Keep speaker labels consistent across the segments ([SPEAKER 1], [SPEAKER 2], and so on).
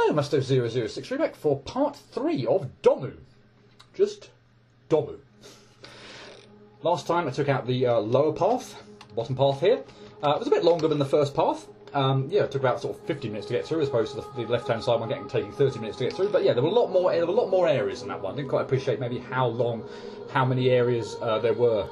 [SPEAKER 1] Hello, Musto0063 back for part 3 of Domu. Just Domu. Last time I took out the lower path, bottom path here. It was a bit longer than the first path. Yeah, it took about sort of 50 minutes to get through, as opposed to the left-hand side one taking 30 minutes to get through. But yeah, there were a lot more areas in that one. I didn't quite appreciate maybe how many areas there were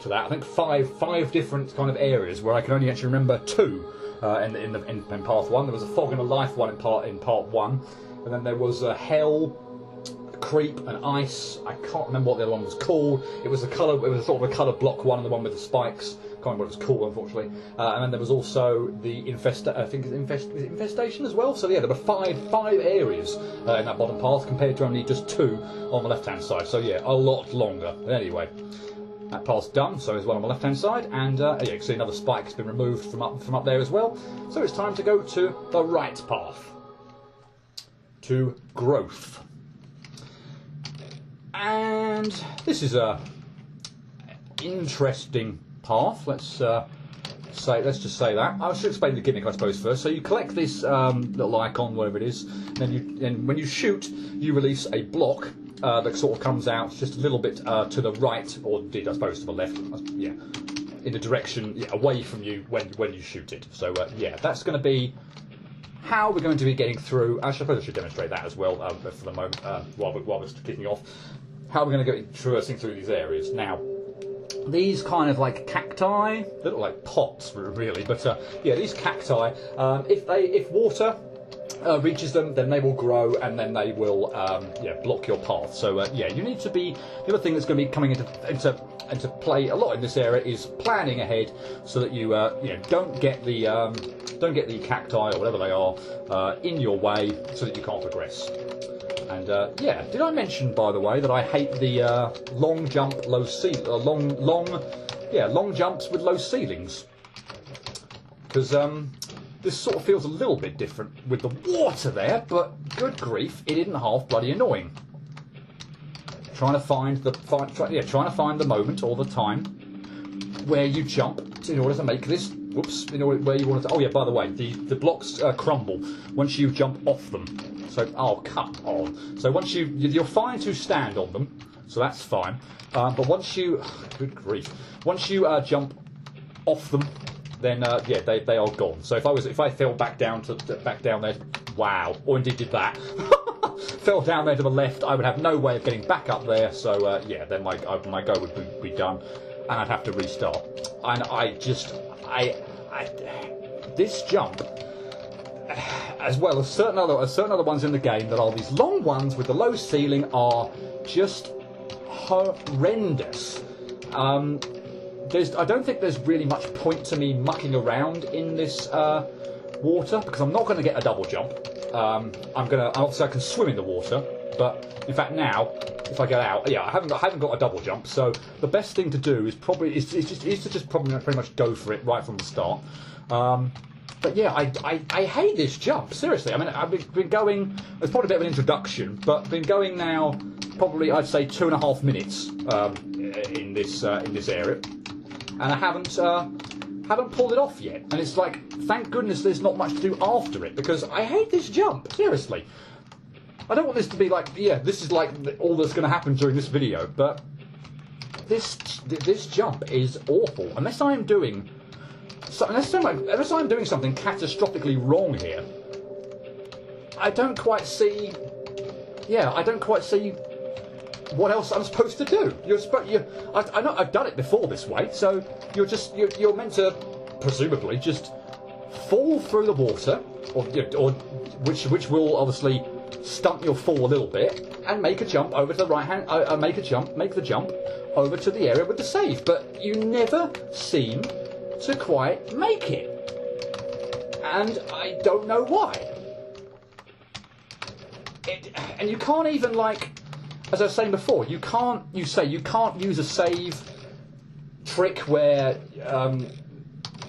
[SPEAKER 1] to that. I think five different kind of areas where I can only actually remember 2. In path 1, there was a fog and a life one in part 1, and then there was a hell, creep, and ice. I can't remember what the other one was called. It was sort of a colour block one, and the one with the spikes. Can't remember what it was called, unfortunately. And then there was also the infestation as well. So yeah, there were five areas in that bottom path compared to only just 2 on the left-hand side. So yeah, a lot longer. But anyway. That path's done, so there's one on the left-hand side, and yeah, you can see another spike has been removed from up there as well. So it's time to go to the right path, to growth. And this is a interesting path. Let's just say that. I should explain the gimmick, I suppose, first. So you collect this little icon, whatever it is, and when you shoot, you release a block. That sort of comes out just a little bit to the right, or indeed, I suppose, to the left. Yeah, in the direction away from you when you shoot it. So yeah, that's going to be how we're going to be getting through. Actually, I should demonstrate that as well for the moment while we're kicking off. How we're going to go traversing through these areas now. These kind of like cacti, they look like pots really, but yeah, these cacti. If water reaches them, then they will grow, and then they will block your path. So yeah, you need to be. The other thing that's going to be coming into play a lot in this area is planning ahead, so that you don't get the cacti or whatever they are in your way, so that you can't progress. And yeah, did I mention, by the way, that I hate the long jump, low ceiling, long jumps with low ceilings, because this sort of feels a little bit different with the water there, but good grief, it isn't half bloody annoying. Trying to find the moment all the time where you jump in order to make this. Whoops! Where you want to. Oh yeah, by the way, the blocks crumble once you jump off them. So come on. So once you're fine to stand on them, so that's fine. But once you, good grief, once you jump off them, then yeah, they are gone. So if I fell back down there, wow, or indeed did that, fell down there to the left, I would have no way of getting back up there. So yeah, then my go would be done, and I'd have to restart. And this jump, as well as certain other ones in the game that are these long ones with the low ceiling, are just horrendous. I don't think there's really much point to me mucking around in this water, because I'm not going to get a double jump. Obviously I can swim in the water, but in fact now, if I get out, yeah, I haven't got a double jump. So the best thing to do is to just pretty much go for it right from the start. But yeah, I hate this jump, seriously. I mean, I've been going. It's probably a bit of an introduction, but been going now probably, I'd say, 2.5 minutes in this area. And I haven't pulled it off yet. And it's like, thank goodness there's not much to do after it, because I hate this jump, seriously. I don't want this to be like, yeah, this is like all that's going to happen during this video, but this jump is awful. Unless I'm doing something catastrophically wrong here, I don't quite see what else I'm supposed to do. I know I've done it before this way, so you're meant to presumably just fall through the water, or which will obviously stunt your fall a little bit, and make a jump over to the right hand. Make the jump over to the area with the save, but you never seem to quite make it, and I don't know why. And you can't even, like, as I was saying before, you can't use a save trick where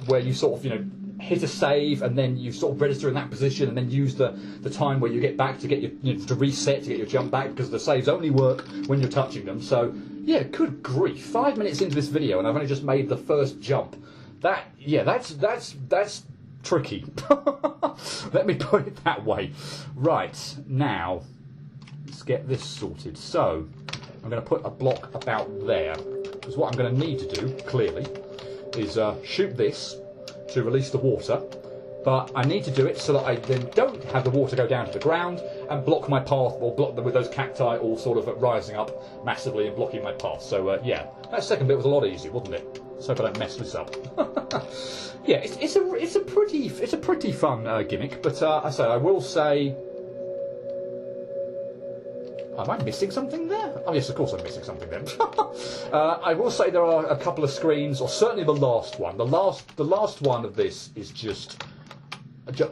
[SPEAKER 1] you sort of hit a save and then you sort of register in that position and then use the time where you get back to get your to reset to get your jump back, because the saves only work when you're touching them. So yeah, good grief! 5 minutes into this video and I've only just made the first jump. That's tricky. Let me put it that way. Right, now, let's get this sorted. So, I'm going to put a block about there. Because what I'm going to need to do, clearly, is shoot this to release the water. But I need to do it so that I then don't have the water go down to the ground and block my path, or block them with those cacti all sort of rising up massively and blocking my path. So yeah, that second bit was a lot easier, wasn't it? Let's hope I don't mess this up. Yeah, it's a pretty fun gimmick. But I will say, am I missing something there? Oh yes, of course I'm missing something then. I will say there are a couple of screens, or certainly the last one. The last one of this is just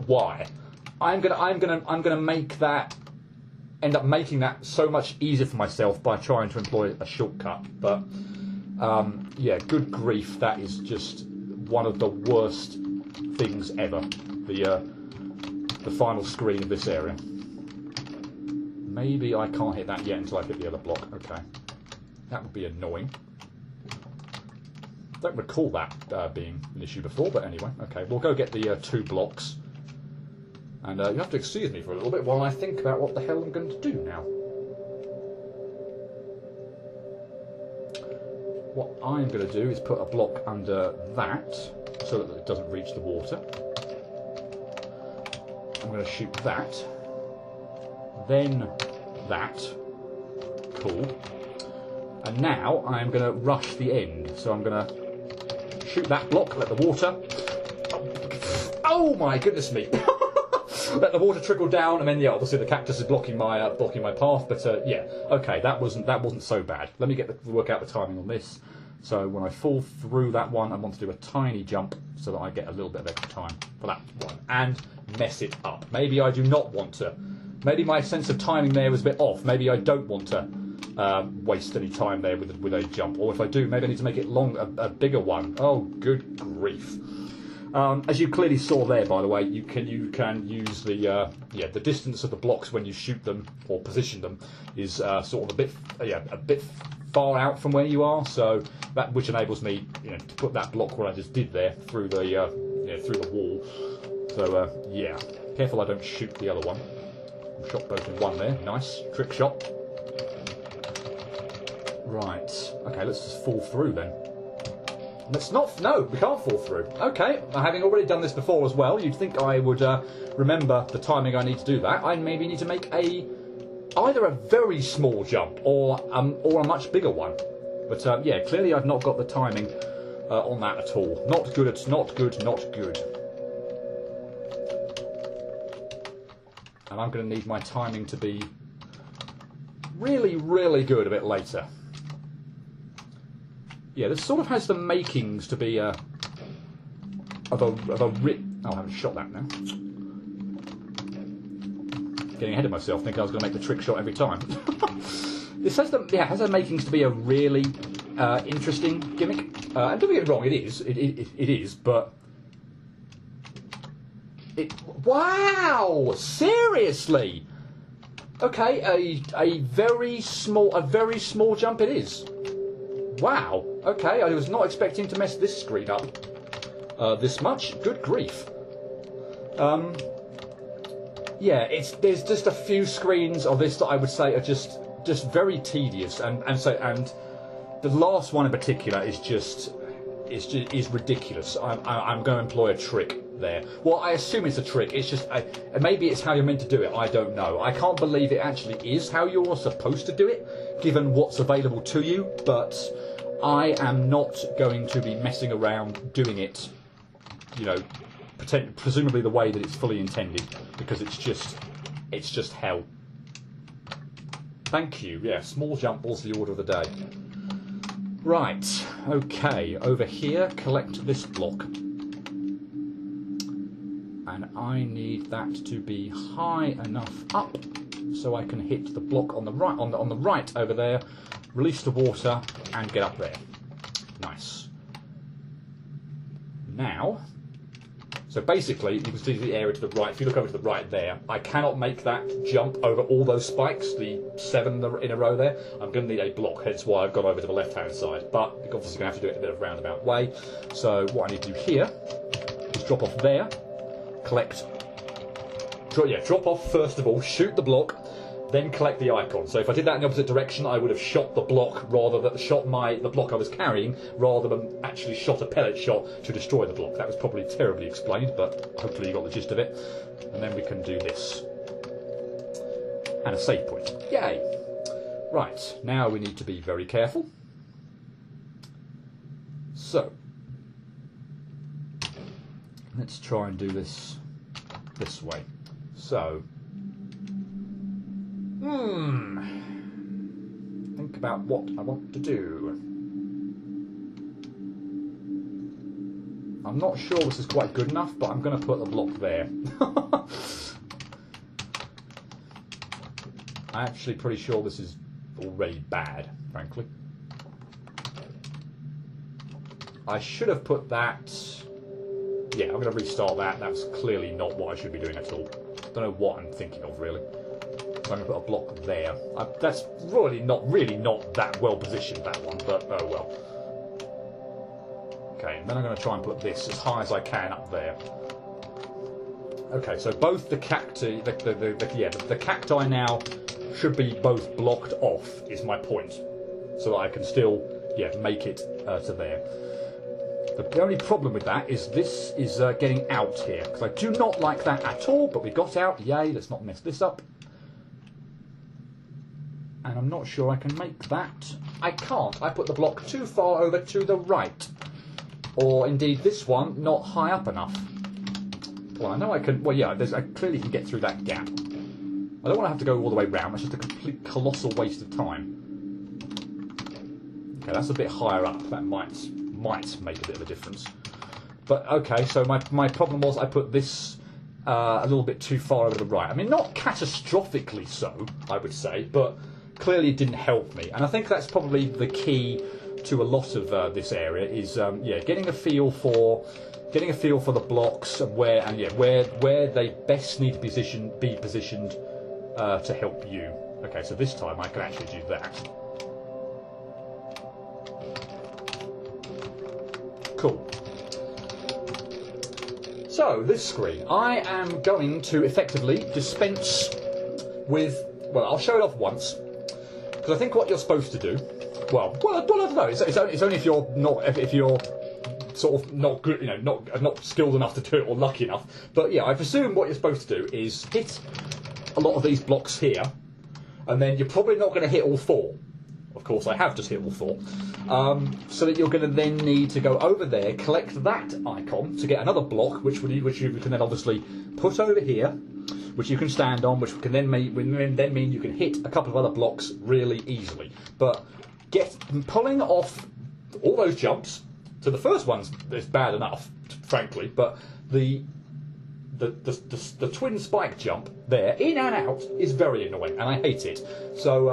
[SPEAKER 1] why. I'm gonna make that, end up making that so much easier for myself by trying to employ a shortcut. But yeah, good grief, that is just one of the worst things ever. The final screen of this area. Maybe I can't hit that yet until I hit the other block. Okay, that would be annoying. Don't recall that being an issue before, but anyway. Okay, we'll go get the 2 blocks. And you have to excuse me for a little bit while I think about what the hell I'm going to do now. What I'm going to do is put a block under that, so that it doesn't reach the water. I'm going to shoot that. Then that. Cool. And now I'm going to rush the end. So I'm going to shoot that block, let the water... Oh my goodness me! Let the water trickle down, and then yeah, obviously the cactus is blocking my path. But yeah, okay, that wasn't so bad. Let me work out the timing on this. So when I fall through that one, I want to do a tiny jump so that I get a little bit of extra time for that one and mess it up. Maybe I do not want to. Maybe my sense of timing there was a bit off. Maybe I don't want to waste any time there with a jump. Or if I do, maybe I need to make it a bigger one. Oh, good grief. As you clearly saw there, by the way, you can use the distance of the blocks when you shoot them or position them is sort of a bit far out from where you are. So that which enables me, to put that block where I just did there through the wall. So yeah, careful I don't shoot the other one. I shot both in one there. Nice trick shot. Right. Okay, let's just fall through then. No, we can't fall through. Okay, having already done this before as well, you'd think I would remember the timing I need to do that. I maybe need to make either a very small jump or a much bigger one. But yeah, clearly I've not got the timing on that at all. Not good. It's not good. Not good. And I'm going to need my timing to be really, really good a bit later. Yeah, this sort of has the makings to be of a Oh, I haven't shot that now. Getting ahead of myself, thinking I was going to make the trick shot every time. This has the makings to be a really interesting gimmick. And don't get me wrong, it is, but wow, seriously. Okay, a very small jump it is. Wow. Okay, I was not expecting to mess this screen up this much. Good grief. Yeah, there's just a few screens of this that I would say are just very tedious, and the last one in particular is ridiculous. I'm going to employ a trick there. Well, I assume it's a trick. It's just maybe it's how you're meant to do it. I don't know. I can't believe it actually is how you're supposed to do it, given what's available to you. But I am not going to be messing around doing it, presumably the way that it's fully intended, because it's just hell. Thank you. Yeah, small jump was the order of the day. Right, okay, over here, collect this block. And I need that to be high enough up so I can hit the block on the right, on the right over there, release the water, and get up there. Nice. Now, so basically, you can see the area to the right. If you look over to the right there, I cannot make that jump over all those spikes, the 7 in a row there. I'm going to need a block, hence why I've gone over to the left-hand side. But you're obviously going to have to do it in a bit of a roundabout way. So what I need to do here is drop off there, collect. Drop off first of all, shoot the block, then collect the icon. So if I did that in the opposite direction, I would have shot the block the block I was carrying, rather than actually shot a pellet shot to destroy the block. That was probably terribly explained, but hopefully you got the gist of it. And then we can do this. And a save point. Yay! Right, now we need to be very careful. So, let's try and do this way. So, think about what I want to do. I'm not sure this is quite good enough, but I'm going to put the block there. I'm actually pretty sure this is already bad, frankly. I should have put that... Yeah, I'm going to restart that. That's clearly not what I should be doing at all. Don't know what I'm thinking of, really. So I'm going to put a block there. That's really not that well positioned, that one, but oh well. Okay, and then I'm going to try and put this as high as I can up there. Okay, so both the cacti, the cacti now should be both blocked off, is my point. So that I can still, make it to there. The only problem with that is this is getting out here, because I do not like that at all, but we got out, yay, let's not mess this up. And I'm not sure I can make that. I can't, I put the block too far over to the right. Or indeed this one, not high up enough. Well, I know I can, I clearly can get through that gap. I don't want to have to go all the way round, that's just a complete colossal waste of time. Okay, that's a bit higher up, that might make a bit of a difference. But okay, so my problem was I put this a little bit too far over the right. I mean, not catastrophically so, I would say, but clearly it didn't help me. And I think that's probably the key to a lot of this area is getting a feel for the blocks and where they best need to be positioned to help you. Okay, so this time I can actually do that. Cool. So, this screen, I am going to effectively dispense with, well, I'll show it off once, because I think what you're supposed to do, well, I don't know, it's only if you're sort of not good, not skilled enough to do it or lucky enough, but yeah, I presume what you're supposed to do is hit a lot of these blocks here, and then you're probably not going to hit all four. Of course, I have just hit all four. So that you're going to then need to go over there, collect that icon to get another block, which you can then obviously put over here, which you can stand on, which can then mean you can hit a couple of other blocks really easily. But pulling off all those jumps. So the first one's is bad enough, frankly, but the twin spike jump there, in and out, is very annoying, and I hate it. So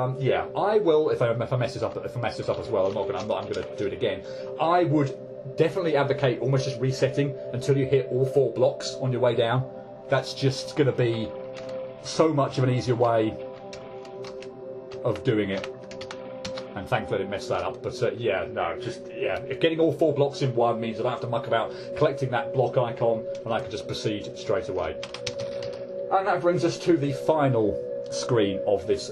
[SPEAKER 1] I will, if I mess this up as well, I'm going to do it again. I would definitely advocate almost just resetting until you hit all four blocks on your way down. That's just going to be so much of an easier way of doing it. And thankfully I didn't mess that up. But if getting all four blocks in one means I don't have to muck about collecting that block icon, and I can just proceed straight away. And that brings us to the final screen of this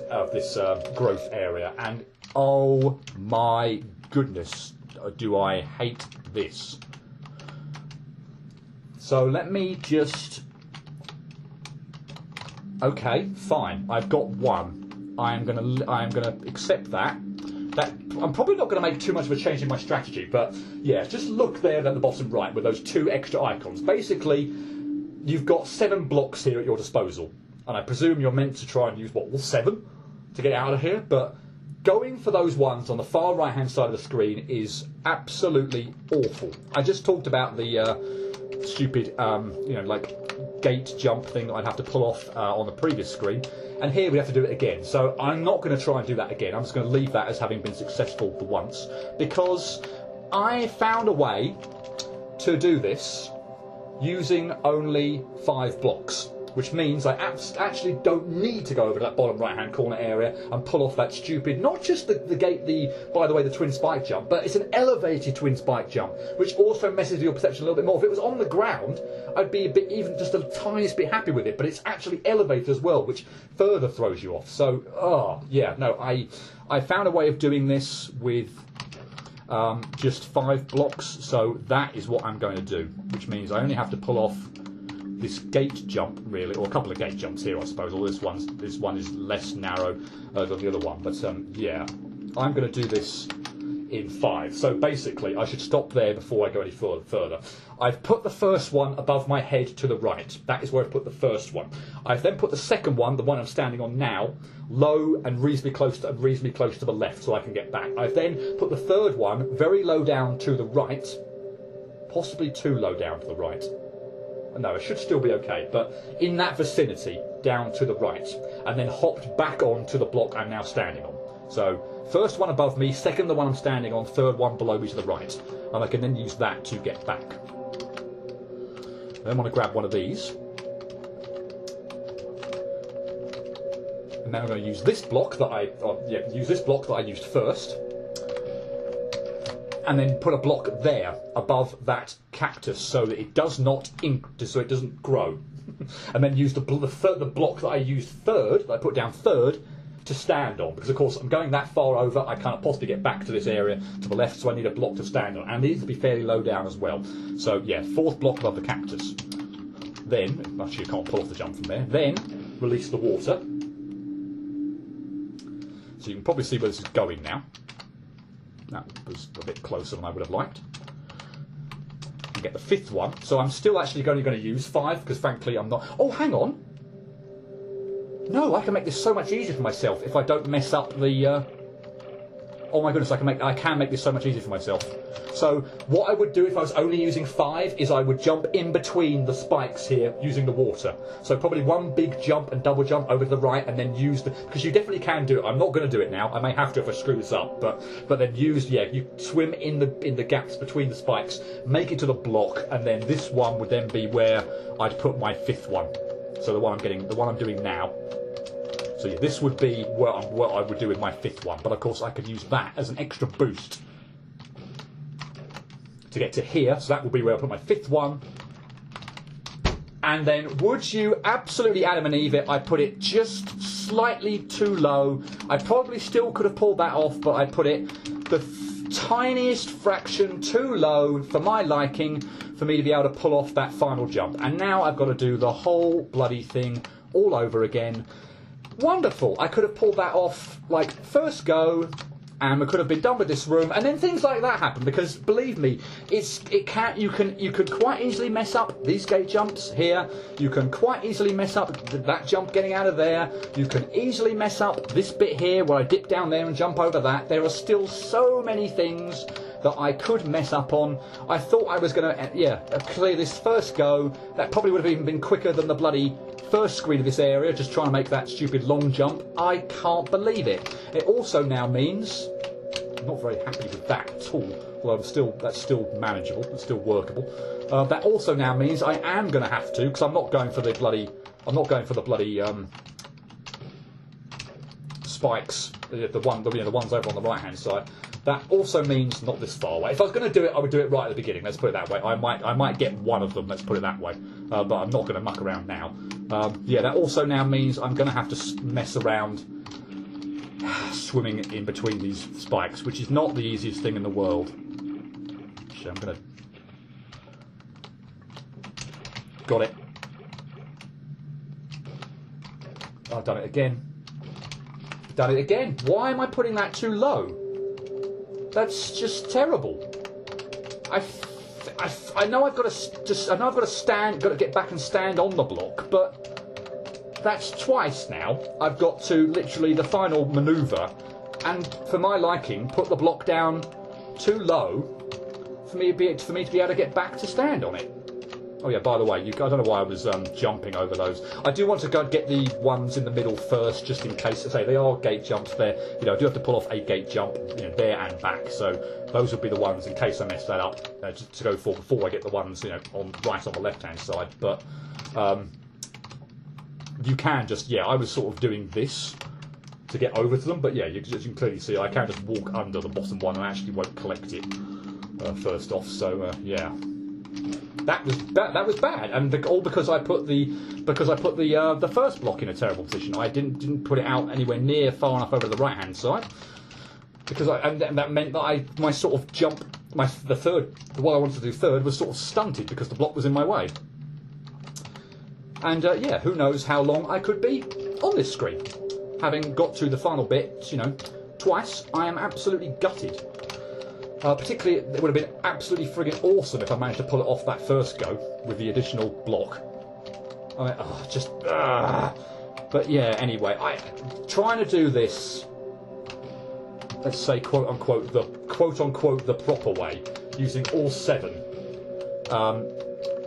[SPEAKER 1] growth area. And oh my goodness, do I hate this. So let me just... Okay, fine. I've got one. I'm gonna accept that. I'm probably not going to make too much of a change in my strategy, but yeah, just look there at the bottom right with those two extra icons. Basically, you've got 7 blocks here at your disposal, and I presume you're meant to try and use, all 7 to get out of here, but going for those ones on the far right-hand side of the screen is absolutely awful. I just talked about the stupid, gate jump thing that I'd have to pull off on the previous screen. And here we have to do it again. So I'm not going to try and do that again. I'm just going to leave that as having been successful for once, because I found a way to do this using only 5 blocks. which means I actually don't need to go over to that bottom right-hand corner area and pull off that stupid, not just the by the way, the twin spike jump, but it's an elevated twin spike jump, which also messes with your perception a little bit more. If it was on the ground, I'd be a bit, even just a tiniest bit happy with it, but it's actually elevated as well, which further throws you off. So, yeah, no, I found a way of doing this with just 5 blocks, so that is what I'm going to do, which means I only have to pull off this gate jump, really, or a couple of gate jumps here, I suppose. Or this one is less narrow than the other one, but yeah, I'm going to do this in 5. So basically, I should stop there before I go any further. I've put the first one above my head to the right. That is where I've put the first one. I've then put the second one, the one I'm standing on now, low and reasonably close to the left, so I can get back. I've then put the third one very low down to the right, possibly too low down to the right. No, it should still be okay, but in that vicinity, down to the right, and then hopped back onto the block I'm now standing on. So, first one above me, second the one I'm standing on, third one below me to the right. And I can then use that to get back. Then I want to grab one of these. And now I'm going to use this block that I used first. And then put a block there above that cactus so that it does not so it doesn't grow. And then use the block that I used third, that I put down third, to stand on, because of course I'm going that far over, I can't possibly get back to this area to the left, so I need a block to stand on, and it needs to be fairly low down as well. So yeah, 4th block above the cactus. Then, actually you can't pull off the jump from there, then release the water. So you can probably see where this is going now. That was a bit closer than I would have liked. And get the 5th one, so I'm still actually only going to use 5, because frankly I'm not... Oh, hang on! No, I can make this so much easier for myself if I don't mess up the... Oh my goodness, I can make this so much easier for myself. So, what I would do if I was only using 5 is I would jump in between the spikes here using the water. So probably one big jump and double jump over to the right, and then use the... Because you definitely can do it. I'm not going to do it now. I may have to if I screw this up. But then use... Yeah, you swim in the gaps between the spikes, make it to the block, and then this one would then be where I'd put my 5th one. So the one I'm doing now. So yeah, this would be what I would do with my 5th one, but of course I could use that as an extra boost to get to here. So that will be where I put my 5th one. And then, would you absolutely Adam and Eve it? I put it just slightly too low. I probably still could have pulled that off, but I put it the tiniest fraction too low for my liking for me to be able to pull off that final jump. And now I've got to do the whole bloody thing all over again. Wonderful. I could have pulled that off, like, first go, and we could have been done with this room, and then things like that happen, because believe me, you could quite easily mess up these gate jumps here. You can quite easily mess up that jump getting out of there. You can easily mess up this bit here where I dip down there and jump over that. There are still so many things that I could mess up on. I thought I was going to, clear this first go. That probably would have even been quicker than the bloody first screen of this area, just trying to make that stupid long jump. I can't believe it. It also now means, I'm not very happy with that at all, although that's still manageable, it's still workable. That also now means I am going to have to, because I'm not going for the bloody spikes, the ones over on the right hand side. That also means not this far away. If I was going to do it, I would do it right at the beginning. Let's put it that way. I might get one of them. Let's put it that way. But I'm not going to muck around now. Yeah, that also now means I'm going to have to mess around swimming in between these spikes, which is not the easiest thing in the world. Actually, I'm going to... Got it. I've done it again. Done it again. Why am I putting that too low? That's just terrible. I know I've got to get back and stand on the block, but that's twice now. I've got to literally the final manoeuvre, and for my liking, put the block down too low for me to be able to get back to stand on it. Oh yeah, by the way, I don't know why I was jumping over those. I do want to go get the ones in the middle first, just in case. I say they are gate jumps there. I do have to pull off a gate jump, there and back. So those would be the ones in case I mess that up to go for before I get the ones, right on the left-hand side. But you can just, yeah, I was sort of doing this to get over to them, but yeah, as you can clearly see, I can just walk under the bottom one and actually won't collect it first off. So yeah, that was bad, and all because I put the first block in a terrible position. I didn't put it out anywhere near far enough over to the right hand side, because and that meant that my sort of jump, the one I wanted to do third was sort of stunted because the block was in my way. And yeah, who knows how long I could be on this screen. Having got to the final bit, you know, twice, I am absolutely gutted. Particularly, it would have been absolutely friggin' awesome if I managed to pull it off that first go with the additional block. I mean, but yeah, anyway, trying to do this, let's say, quote unquote, the proper way, using all 7,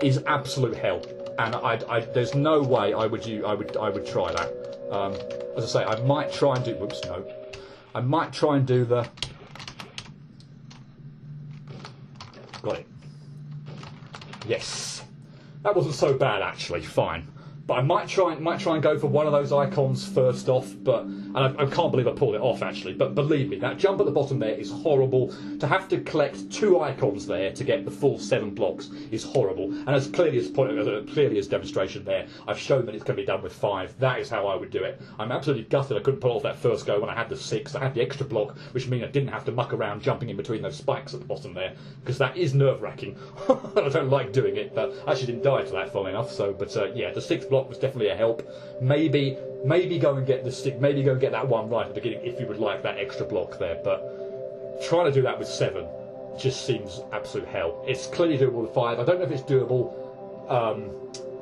[SPEAKER 1] is absolute hell. And there's no way I would try that. As I say, I might try and do. Whoops, no. I might try and do the. Got it. Yes, that wasn't so bad actually. Fine. But I might try and go for one of those icons first off, and I can't believe I pulled it off actually. But believe me, that jump at the bottom there is horrible. To have to collect 2 icons there to get the full 7 blocks is horrible. And as clearly as demonstration there, I've shown that it's going to be done with 5. That is how I would do it. I'm absolutely gutted I couldn't pull off that first go when I had the 6. I had the extra block, which means I didn't have to muck around jumping in between those spikes at the bottom there, because that is nerve-wracking. I don't like doing it, but I actually didn't die to that, funnily enough. So, but yeah, the 6th block was definitely a help. Maybe go and get the stick. Maybe go and get that one right at the beginning if you would like that extra block there. But trying to do that with 7 just seems absolute hell. It's clearly doable with 5. I don't know if it's doable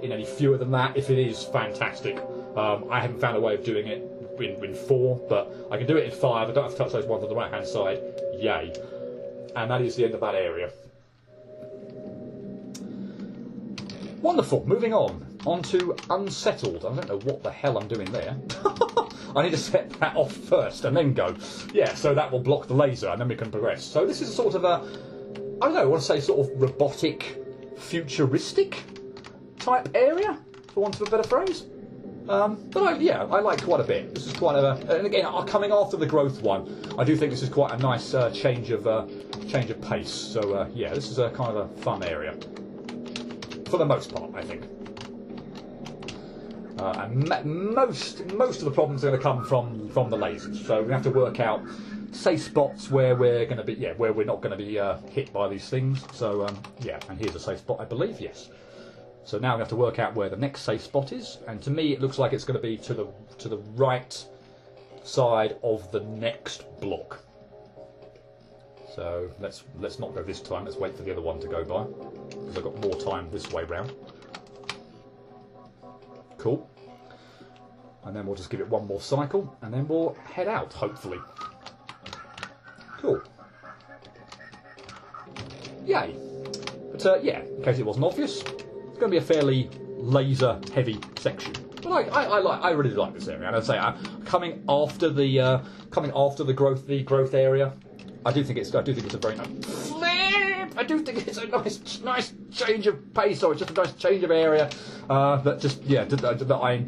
[SPEAKER 1] in any fewer than that. If it is, fantastic. I haven't found a way of doing it in 4, but I can do it in 5. I don't have to touch those ones on the right hand side. Yay! And that is the end of that area. Wonderful. Moving on to Unsettled. I don't know what the hell I'm doing there. I need to set that off first and then go. Yeah, so that will block the laser and then we can progress. So this is sort of a, I don't know, I want to say sort of robotic, futuristic type area, for want of a better phrase. But yeah, I like quite a bit. This is quite and again, coming after the growth one, I do think this is quite a nice change of pace. So yeah, this is a kind of a fun area. For the most part, I think. And most of the problems are going to come from the lasers. So we have to work out safe spots where we're going to be, where we're not going to be hit by these things. So yeah, and here's a safe spot, I believe. Yes. So now we have to work out where the next safe spot is, and to me it looks like it's going to be to the right side of the next block. So let's not go this time. Let's wait for the other one to go by, because I've got more time this way round. Cool. And then we'll just give it one more cycle, and then we'll head out, hopefully. Cool. Yay. But yeah, in case it wasn't obvious, it's going to be a fairly laser-heavy section. But I really like this area, and I'd say coming after the growth area. I do think it's a very nice flip. I do think it's a nice change of pace, or it's just a nice change of area. That just that I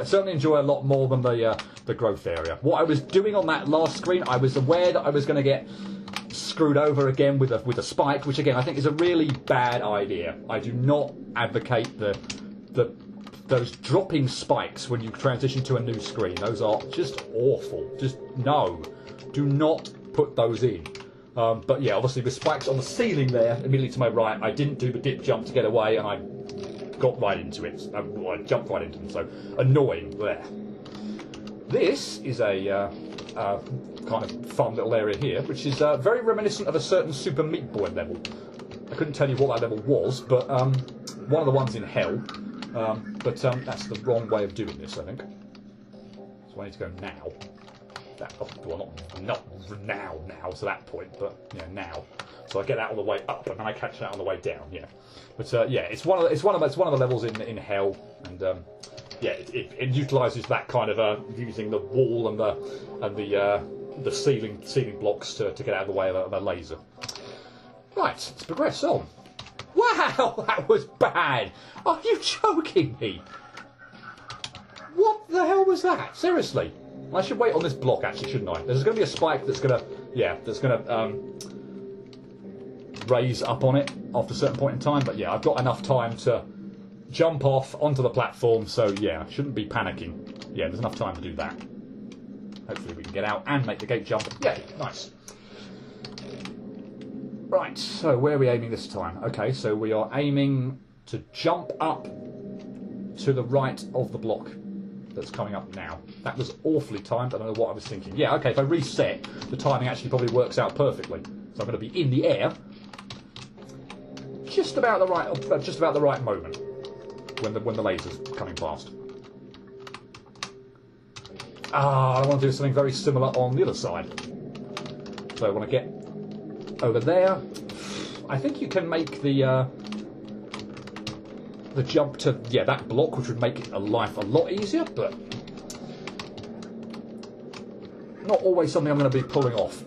[SPEAKER 1] certainly enjoy a lot more than the growth area. What I was doing on that last screen, I was aware that I was going to get screwed over again with a spike, which again I think is a really bad idea. I do not advocate those dropping spikes when you transition to a new screen. Those are just awful. Just no, do not put those in. But yeah, obviously with spikes on the ceiling there, immediately to my right, I didn't do the dip jump to get away, and I got right into it. I jumped right into them, so annoying there. This is a kind of fun little area here, which is very reminiscent of a certain Super Meat Boy level. I couldn't tell you what that level was, but one of the ones in hell. But that's the wrong way of doing this, I think. So I need to go now. Well, not now to that point, but now. So I get that on the way up, and then I catch that on the way down. Yeah, but yeah, it's one of the levels in hell, and yeah, it utilises that kind of using the wall and the ceiling blocks to get out of the way of a laser. Right, let's progress on. Wow, that was bad. Are you joking me? was that? Seriously? I should wait on this block, actually, shouldn't I? There's going to be a spike that's going to, raise up on it after a certain point in time. But yeah, I've got enough time to jump off onto the platform, so yeah, I shouldn't be panicking. Yeah, there's enough time to do that. Hopefully we can get out and make the gate jump. Yay, nice. Right, so where are we aiming this time? Okay, so we are aiming to jump up to the right of the block that's coming up now. That was awfully timed. I don't know what I was thinking. Yeah, okay, if I reset, the timing actually probably works out perfectly. So I'm going to be in the air just about the right moment when the laser's coming past. I want to do something very similar on the other side. So I want to get over there. I think you can make the jump to that block, which would make life a lot easier, but not always something I'm going to be pulling off.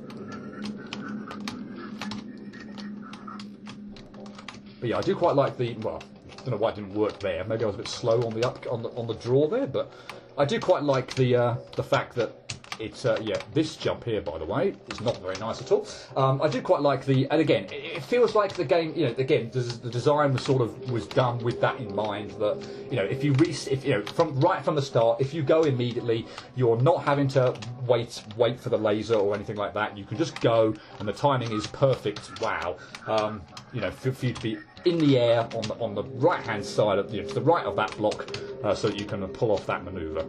[SPEAKER 1] But yeah, I do quite like the, well, I don't know why it didn't work there. Maybe I was a bit slow on the draw there, but I do quite like the fact that it's this jump here, by the way, is not very nice at all. I do quite like and again, it feels like the game, again, the design was done with that in mind. That if you from the start, if you go immediately, you're not having to wait for the laser or anything like that. You can just go, and the timing is perfect. Wow, for you to be in the air on the right hand side of to the right of that block, so that you can pull off that manoeuvre.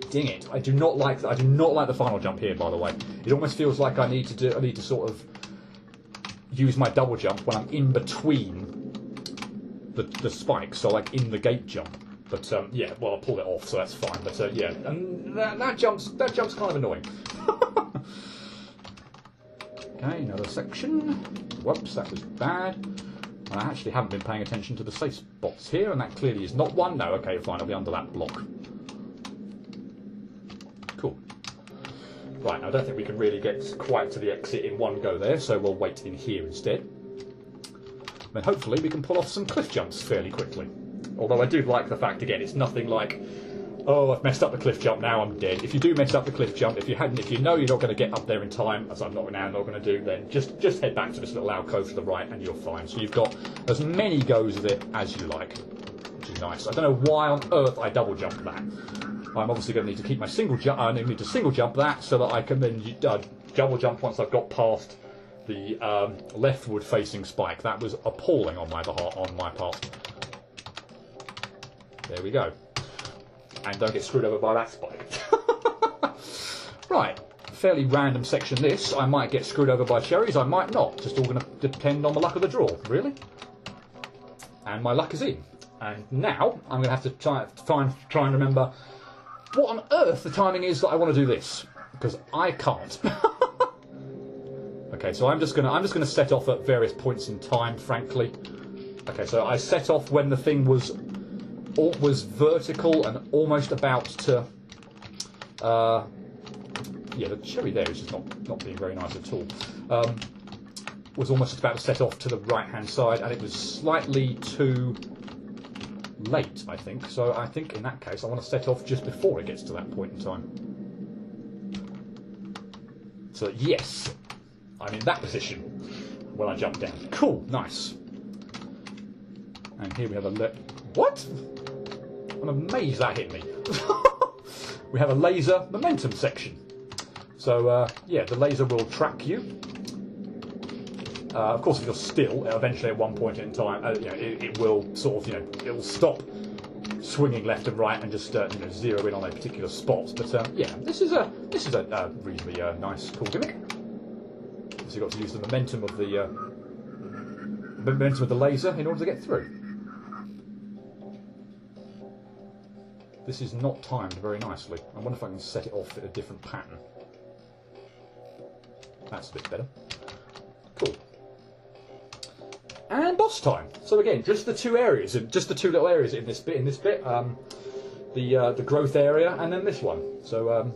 [SPEAKER 1] Dang it! I do not like the final jump here. By the way, it almost feels like I need to sort of use my double jump when I'm in between the spikes, so like in the gate jump. But well, I pulled it off, so that's fine. But and that jump's kind of annoying. Okay, another section. Whoops, that was bad. And I actually haven't been paying attention to the safe spots here, and that clearly is not one. No, okay, fine, I'll be under that block. Cool. Right, now I don't think we can really get quite to the exit in one go there, so we'll wait in here instead. Then hopefully we can pull off some cliff jumps fairly quickly. Although I do like the fact, again, it's nothing like, oh, I've messed up the cliff jump, now I'm dead. If you do mess up the cliff jump, if you know you're not going to get up there in time, as I'm not going to do, then just head back to this little alcove to the right and you're fine. So you've got as many goes of it as you like, which is nice. I don't know why on earth I double jumped that. I'm obviously going to need to keep my single jump. I need to single jump that so that I can then double jump once I've got past the leftward facing spike. That was appalling on my part. There we go. And don't get screwed over by that spike. Right, fairly random section this. I might get screwed over by cherries, I might not. Just all going to depend on the luck of the draw, really. And my luck is in. And now I'm going to have to try and remember what on earth the timing is that I want to do this, because I can't. Okay, so I'm just gonna set off at various points in time, frankly. Okay, so I set off when the thing was vertical and almost about to. The cherry there is just not being very nice at all. Was almost about to set off to the right hand side, and it was slightly too late, I think. So I think in that case I want to set off just before it gets to that point in time. So yes, I'm in that position when I jump down. Cool, nice. And here we have what? I'm amazed that hit me. We have a laser momentum section. So the laser will track you. Of course, if you're still, eventually at one point in time, it will sort of, it will stop swinging left and right and just zero in on a particular spot. But this is a reasonably nice, cool gimmick. So you've got to use the momentum of the laser in order to get through. This is not timed very nicely. I wonder if I can set it off in a different pattern. That's a bit better. Cool. And boss time. So again, just the two little areas in this bit. The growth area and then this one. So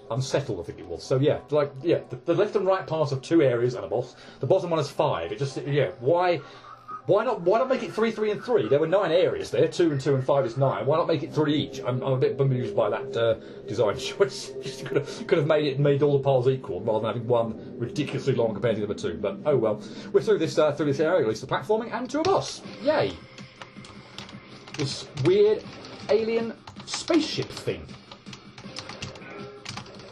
[SPEAKER 1] unsettled, I think it was. So the left and right part of two areas and a boss. The bottom one is 5. It just why Why not make it 3, 3, and 3? There were 9 areas there. 2 and 2 and 5 is 9. Why not make it 3 each? I'm a bit bemused by that design choice. Could have made all the piles equal rather than having one ridiculously long compared to the other 2. But oh well. We're through this area, at least the platforming, and to a boss. Yay! This weird alien spaceship thing,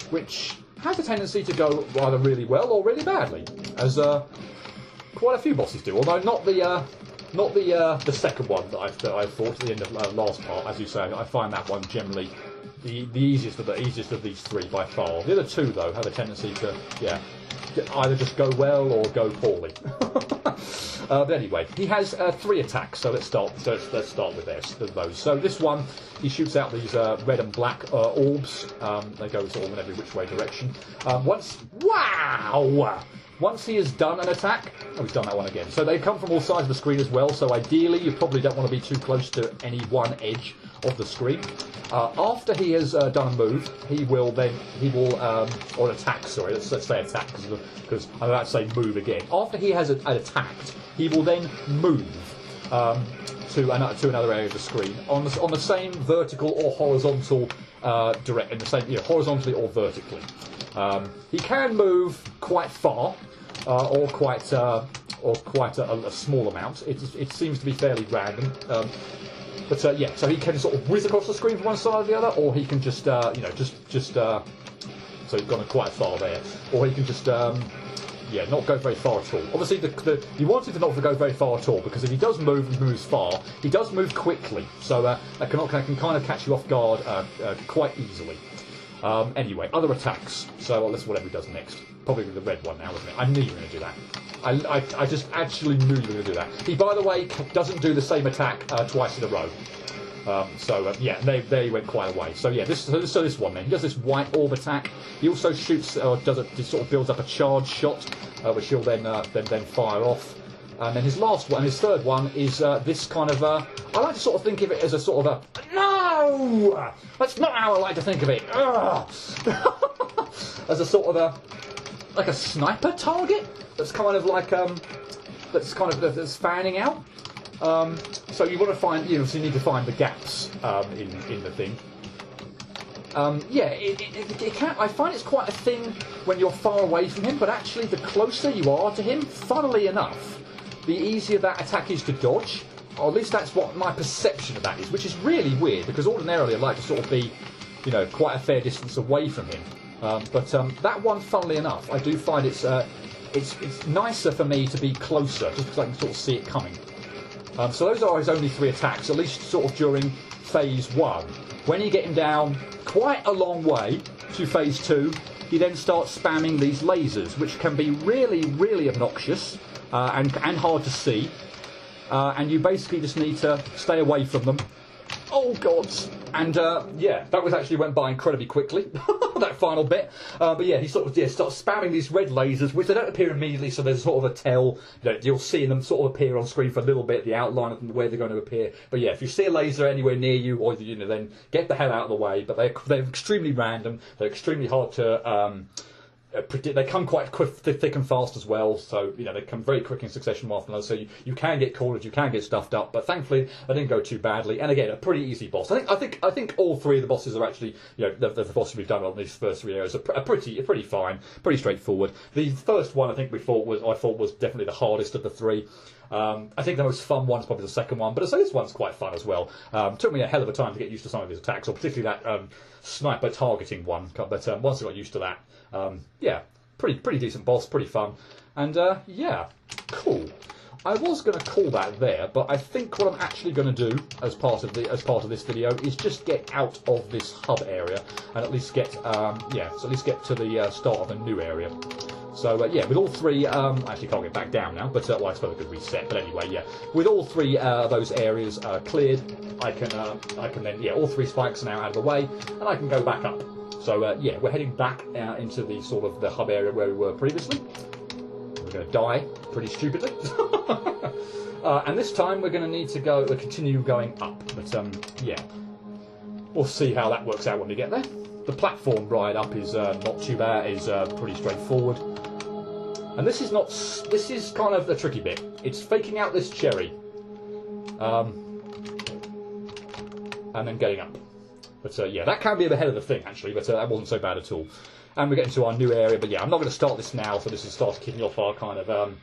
[SPEAKER 1] which has a tendency to go either really well or really badly, as quite a few bosses do. Although not the second one that I fought at the end of last part, as you say. I find that one generally the easiest of these 3 by far. The other 2 though have a tendency to either just go well or go poorly. But anyway, he has 3 attacks, so let's start with those. So this one, he shoots out these red and black orbs. They go sort of in every which way direction. Once he has done an attack, he's done that one again. So they come from all sides of the screen as well. So ideally, you probably don't want to be too close to any one edge of the screen. After he has done a move, he will or an attack. Sorry, let's say attack because I'm about to say move again. After he has attacked, he will then move to another area of the screen on the same vertical or horizontal in the same horizontally or vertically. He can move quite far or quite a small amount. It seems to be fairly random. But so he can sort of whiz across the screen from one side or the other, or he can just so he's gone quite far there, or he can just not go very far at all. Obviously, you want him to not go very far at all, because if he does move and moves far, he does move quickly, so that can kind of catch you off guard quite easily. Anyway, other attacks. So let's whatever he does next. Probably the red one now, isn't it? I knew you were going to do that. I just actually knew you were going to do that. He, by the way, doesn't do the same attack twice in a row. There he went quite a way. So yeah, this one then. He does this white orb attack. He also shoots, he sort of builds up a charge shot, which he'll then fire off. And then his last one, his third one, is this kind of. I like to sort of think of it as a sort of a. No, that's not how I like to think of it. As a sort of like a sniper target. That's kind of like that's fanning out. So you want to find, so you need to find the gaps in the thing. It can. I find it's quite a thing when you're far away from him, but actually the closer you are to him, funnily enough, the easier that attack is to dodge. Or at least that's what my perception of that is, which is really weird, because ordinarily I'd like to sort of be, quite a fair distance away from him. But that one, funnily enough, I do find it's nicer for me to be closer, just because I can sort of see it coming. So those are his only 3 attacks, at least sort of during phase 1. When you get him down quite a long way to phase 2, he then starts spamming these lasers, which can be really, really obnoxious and hard to see. And you basically just need to stay away from them. Oh, God. And, that went by incredibly quickly, that final bit. But yeah, he sort of starts spamming these red lasers, which they don't appear immediately, so there's sort of a tell. You'll see them sort of appear on screen for a little bit, the outline of where they're going to appear. But yeah, if you see a laser anywhere near you, or then get the hell out of the way. But they're extremely random. They're extremely hard to predict. They come quite quick, thick and fast as well, so they come very quick in succession one after another, so you can get cornered, you can get stuffed up, but thankfully they didn't go too badly. And again, a pretty easy boss. I think all 3 of the bosses are actually, the bosses we've done on these first 3 areas are pretty fine, pretty straightforward. The first one I thought was definitely the hardest of the 3. I think the most fun one's probably the second one, but this one's quite fun as well. Took me a hell of a time to get used to some of his attacks, or particularly that sniper targeting one. But once I got used to that, pretty decent boss, pretty fun, and cool. I was going to call that there, but I think what I'm actually going to do as part of this video is just get out of this hub area and at least get to the start of a new area. So with all 3, I actually can't get back down now, but I suppose I could reset. But anyway, with all 3 those areas cleared, I can then all 3 spikes are now out of the way, and I can go back up. So we're heading back into the sort of the hub area where we were previously. We're going to die pretty stupidly, and this time we're going to need to continue going up. But we'll see how that works out when we get there. The platform ride up is not too bad. Is pretty straightforward. And this is not. This is kind of the tricky bit. It's faking out this cherry, and then getting up. But yeah, that can be the head of the thing actually. But that wasn't so bad at all. And we get into our new area. But yeah, I'm not going to start this now. So this is starts kicking off our kind of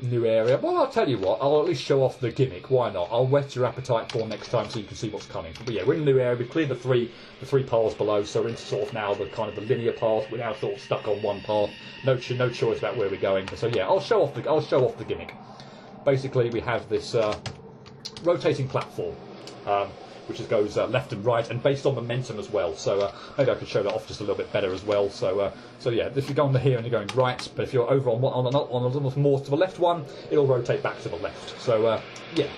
[SPEAKER 1] new area. Well, I'll tell you what. I'll at least show off the gimmick. Why not? I'll whet your appetite for next time so you can see what's coming. But yeah, we're in a new area. We've cleared the three paths below, so we're into sort of now the kind of the linear path. We're now sort of stuck on one path. No choice about where we're going. So yeah, I'll show off the gimmick. Basically, we have this rotating platform. Which goes left and right, and based on momentum as well. So maybe I could show that off just a little bit better as well. So yeah, if you go on here and you're going right, but if you're over on a little more to the left one, it'll rotate back to the left. So yeah,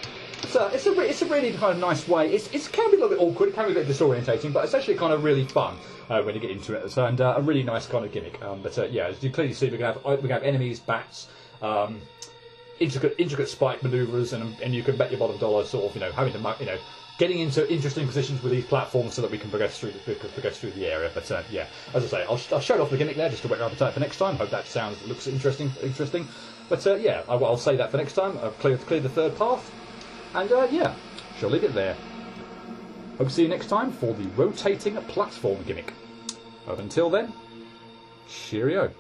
[SPEAKER 1] it's a really kind of nice way. It can be a little bit awkward, it can be a bit disorientating, but it's actually kind of really fun when you get into it. So, and a really nice kind of gimmick. But yeah, as you clearly see, we can have enemies, bats. Intricate spike manoeuvres, and you can bet your bottom dollar, sort of, having to, getting into interesting positions with these platforms so that we can progress through the area. But yeah, as I say, I'll show off the gimmick there just to whet your appetite for next time. Hope that looks interesting. But yeah, I'll say that for next time. I've cleared the third path, and yeah, shall leave it there. Hope to see you next time for the rotating platform gimmick. But until then, cheerio.